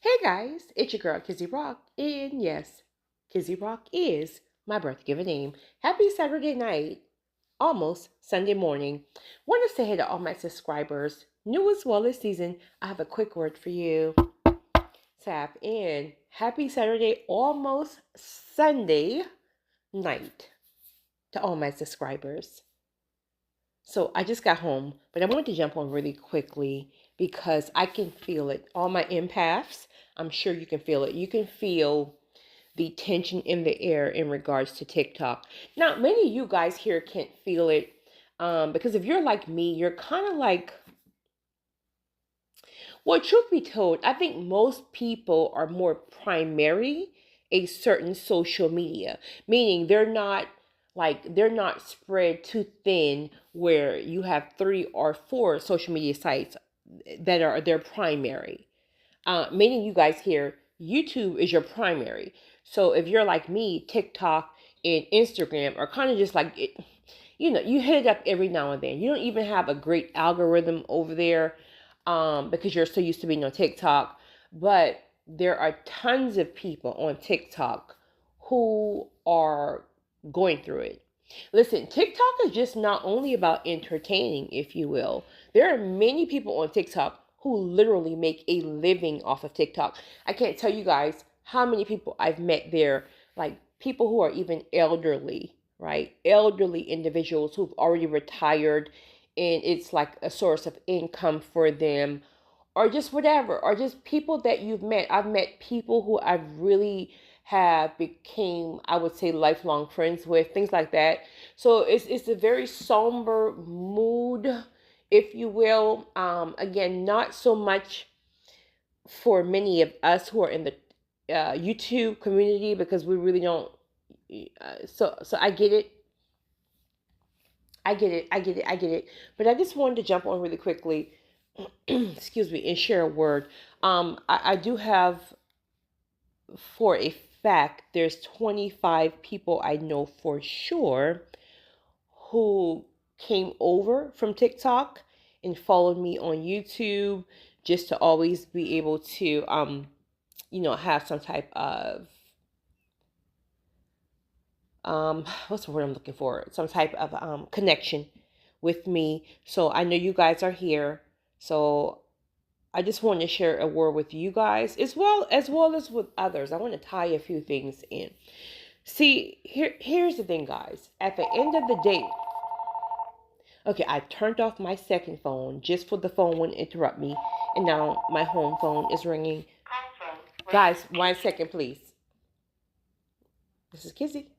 Hey guys, it's your girl Kizzy Rock, and yes, Kizzy Rock is my birth given name. Happy Saturday night, almost Sunday morning. Want to say hey to all my subscribers, new as well this season. I have a quick word for you. Tap in. Happy Saturday, almost Sunday night to all my subscribers. So I just got home, but I wanted to jump on really quickly because I can feel it. All my empaths, I'm sure you can feel it. You can feel the tension in the air in regards to TikTok. Now, many of you guys here can't feel it because if you're like me, you're kind of like, well, truth be told, I think most people are more primary a certain social media, meaning they're not spread too thin where you have 3 or 4 social media sites that are their primary. Meaning you guys here, YouTube is your primary. So if you're like me, TikTok and Instagram are kind of just like it, you hit it up every now and then. You don't even have a great algorithm over there because you're so used to being on TikTok. But there are tons of people on TikTok who are going through it. Listen, TikTok is just not only about entertaining, if you will. There are many people on TikTok who literally make a living off of TikTok. I can't tell you guys how many people I've met there, like people who are even elderly, right? Elderly individuals who've already retired and it's like a source of income for them or just whatever, or just people that you've met. I've met people who I've really have became, I would say, lifelong friends with, things like that. So it's a very somber mood, if you will. Again, not so much for many of us who are in the YouTube community because we really don't. So I get it. I get it. I get it. I get it. But I just wanted to jump on really quickly, excuse me, and share a word. I do have for a fact there's 25 people I know for sure who came over from TikTok and followed me on YouTube just to always be able to have some type of what's the word I'm looking for? Some type of connection with me. So I know you guys are here. So I just want to share a word with you guys as well as with others. I want to tie a few things in. See, here's the thing, guys. At the end of the day, okay, I turned off my second phone just for the phone wouldn't interrupt me, and now my home phone is ringing. Guys, 1 second, please. This is Kizzy.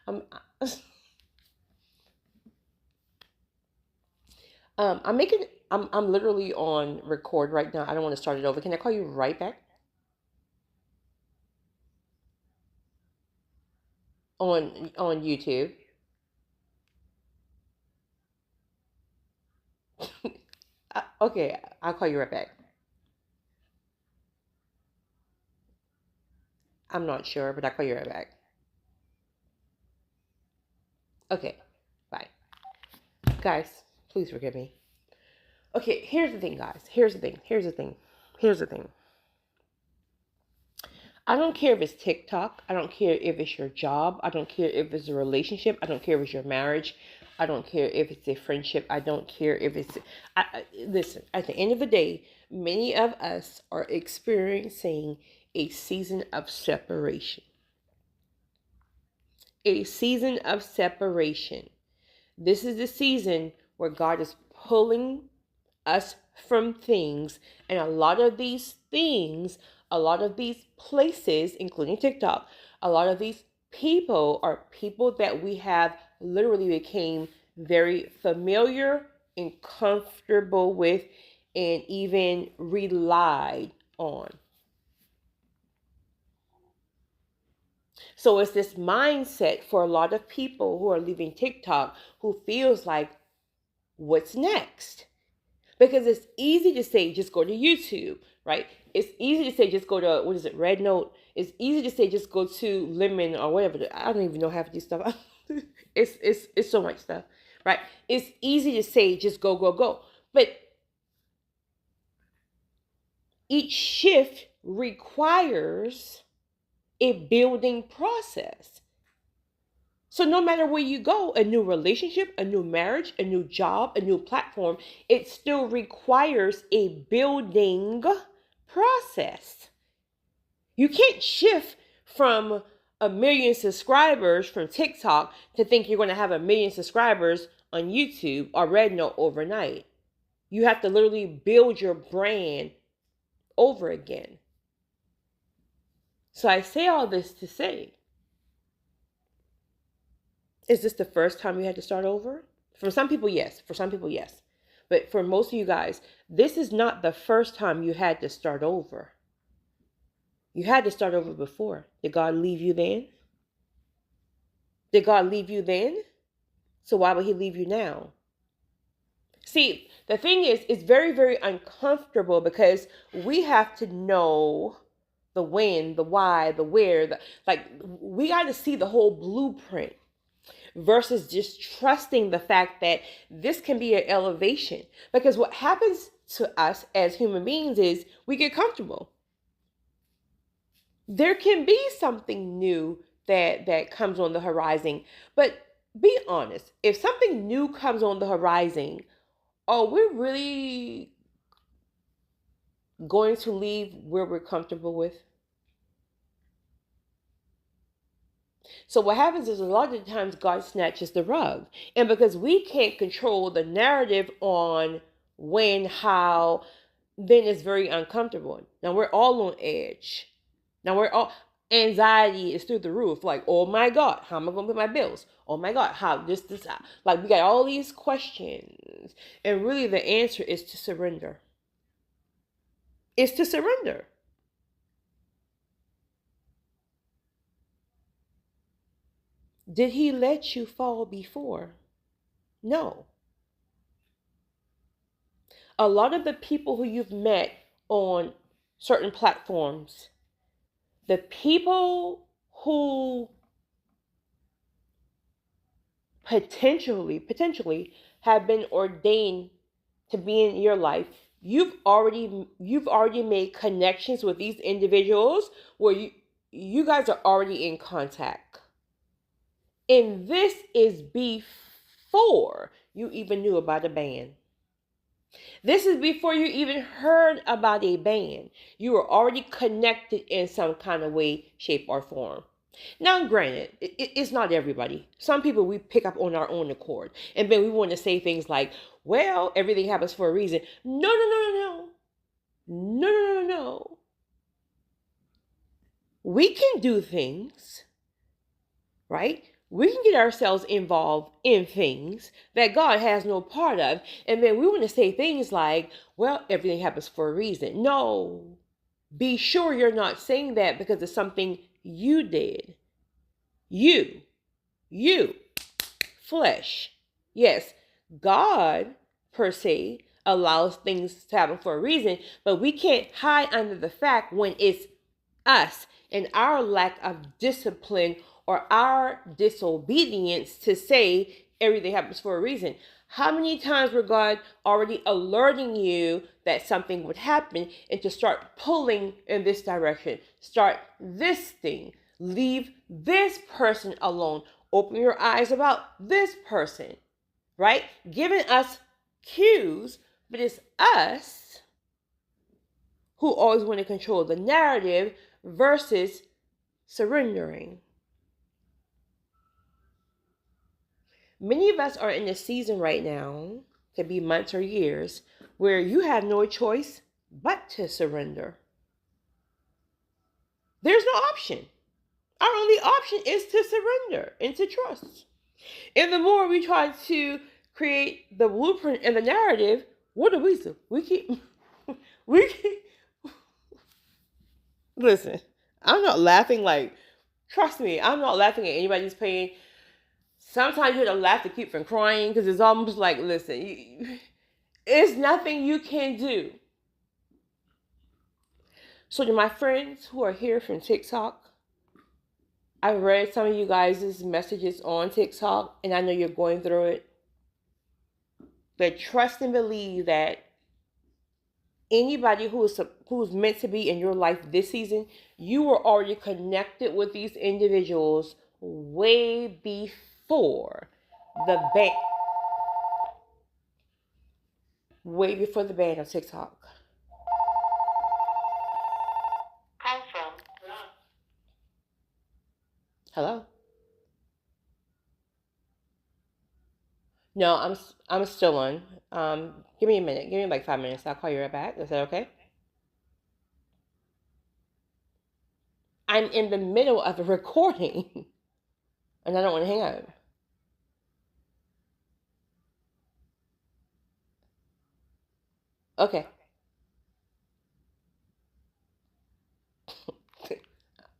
I'm I'm making I'm literally on record right now. I don't want to start it over. Can I call you right back on YouTube? Okay, I'll call you right back. I'm not sure, but I'll call you right back. Okay, bye. Guys, please forgive me. Okay, here's the thing, guys. Here's the thing. Here's the thing. Here's the thing. I don't care if it's TikTok. I don't care if it's your job. I don't care if it's a relationship. I don't care if it's your marriage. I don't care if it's a friendship. I don't care if it's. Listen, at the end of the day, many of us are experiencing a season of separation. A season of separation. This is the season where God is pulling us from things, and a lot of these places, including TikTok, a lot of these people are people that we have literally became very familiar and comfortable with and even relied on. So it's this mindset for a lot of people who are leaving TikTok who feels like, what's next? Because it's easy to say just go to YouTube, right? It's easy to say just go to, what is it, Red Note. It's easy to say just go to Lemon or whatever. I don't even know half of this stuff. It's so much stuff, right? It's easy to say just go go go, but Each shift requires a building process. So no matter where you go, a new relationship, a new marriage, a new job, a new platform, it still requires a building process. You can't shift from a million subscribers from TikTok to think you're going to have a million subscribers on YouTube or Rednote overnight. You have to literally build your brand over again. So I say all this to say, is this the first time you had to start over? For some people, yes. For some people, yes. But for most of you guys, this is not the first time you had to start over. You had to start over before. Did God leave you then? Did God leave you then? So why would he leave you now? See, the thing is, it's very, very uncomfortable because we have to know the when, the why, the where, we got to see the whole blueprint versus just trusting the fact that this can be an elevation. Because what happens to us as human beings is we get comfortable. There can be something new that comes on the horizon. But be honest, if something new comes on the horizon, are we really going to leave where we're comfortable with? So what happens is a lot of the times God snatches the rug. And because we can't control the narrative on when, how, then it's very uncomfortable. Now we're all on edge. Now we're all, anxiety is through the roof. Like, oh my God, how am I going to pay my bills? Oh my God, how this, like we got all these questions. And really the answer is to surrender. It's to surrender. Did he let you fall before? No. A lot of the people who you've met on certain platforms, the people who potentially have been ordained to be in your life, you've already made connections with these individuals where you guys are already in contact. And this is before you even knew about a band. This is before you even heard about a band. You were already connected in some kind of way, shape, or form. Now, granted, it's not everybody. Some people we pick up on our own accord. And then we want to say things like, well, everything happens for a reason. No, no, no, no, no. No, no, no, no. We can do things, right? We can get ourselves involved in things that God has no part of. And then we want to say things like, well, everything happens for a reason. No, be sure you're not saying that because it's something you did. You, flesh. Yes, God, per se, allows things to happen for a reason, but we can't hide under the fact when it's us and our lack of discipline or our disobedience to say everything happens for a reason. How many times were God already alerting you that something would happen and to start pulling in this direction? Start this thing. Leave this person alone. Open your eyes about this person, right? Giving us cues, but it's us who always want to control the narrative versus surrendering. Many of us are in a season right now, could be months or years, where you have no choice but to surrender. There's no option. Our only option is to surrender and to trust. And the more we try to create the blueprint and the narrative, what do? We keep, listen, I'm not laughing trust me, I'm not laughing at anybody's pain. Sometimes you have to laugh to keep from crying because it's almost like, listen, it's nothing you can do. So to my friends who are here from TikTok, I read some of you guys' messages on TikTok, and I know you're going through it. But trust and believe that anybody who's meant to be in your life this season, you were already connected with these individuals way before the ban, way before the ban of TikTok. Call from. Hello. No, I'm still on. Give me a minute. Give me like 5 minutes. I'll call you right back. Is that okay? I'm in the middle of a recording, and I don't want to hang up. Okay.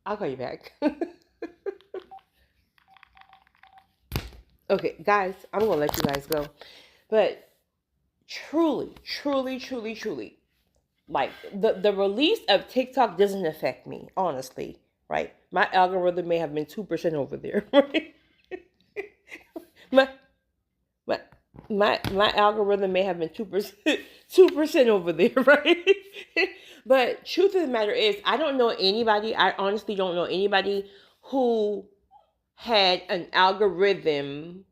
I'll call you back. Okay, guys, I'm gonna let you guys go. But truly, truly, truly, truly, like the release of TikTok doesn't affect me, honestly, right? My algorithm may have been 2% over there, right? my my my algorithm may have been 2%, 2% over there, right? But truth of the matter is, I don't know anybody. I honestly don't know anybody who had an algorithm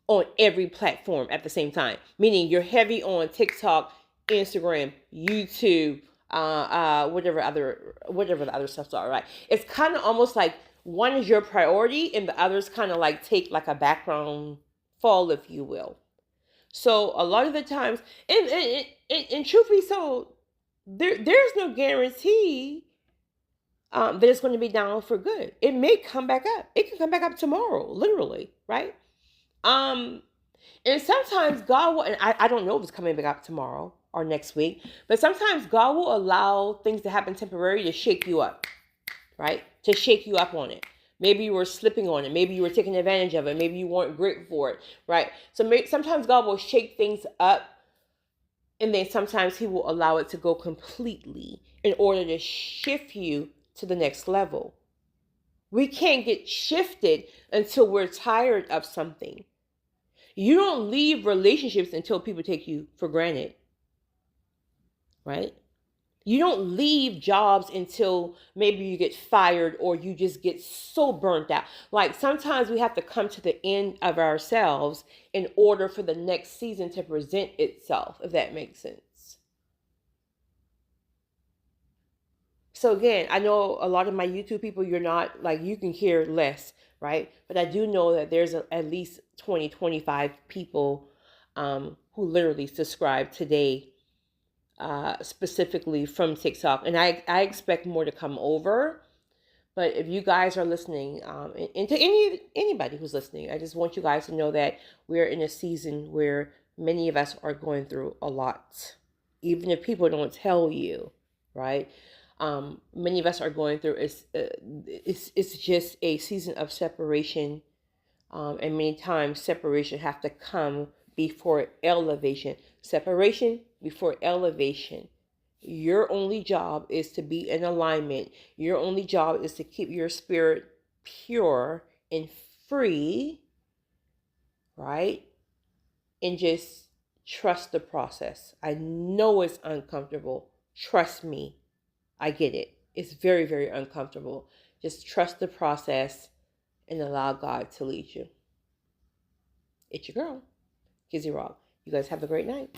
on every platform at the same time. Meaning you're heavy on TikTok, Instagram, YouTube, whatever the other stuffs are, right? It's kind of almost like one is your priority and the others kind of like take like a background fall, if you will. So a lot of the times, and truth be told, there's no guarantee that it's going to be down for good. It may come back up. It can come back up tomorrow, literally, right? Um, and sometimes God will, and I don't know if it's coming back up tomorrow or next week, but sometimes God will allow things to happen temporarily to shake you up, right? To shake you up on it. Maybe you were slipping on it. Maybe you were taking advantage of it. Maybe you weren't grateful for it, right? So sometimes God will shake things up, and then sometimes He will allow it to go completely in order to shift you to the next level. We can't get shifted until we're tired of something. You don't leave relationships until people take you for granted, right? You don't leave jobs until maybe you get fired or you just get so burnt out. Like sometimes we have to come to the end of ourselves in order for the next season to present itself, if that makes sense. So again, I know a lot of my YouTube people, you're not like, you can hear less, right? But I do know that there's at least 20, 25 people who literally subscribe today, specifically from TikTok. And I expect more to come over. But if you guys are listening, and to anybody who's listening, I just want you guys to know that we're in a season where many of us are going through a lot. Even if people don't tell you, right? Many of us are going through, it's just a season of separation, and many times separation have to come before elevation. Separation before elevation. Your only job is to be in alignment. Your only job is to keep your spirit pure and free, right? And just trust the process. I know it's uncomfortable. Trust me. I get it. It's very, very uncomfortable. Just trust the process and allow God to lead you. It's your girl, Kizzy Rock. You guys have a great night.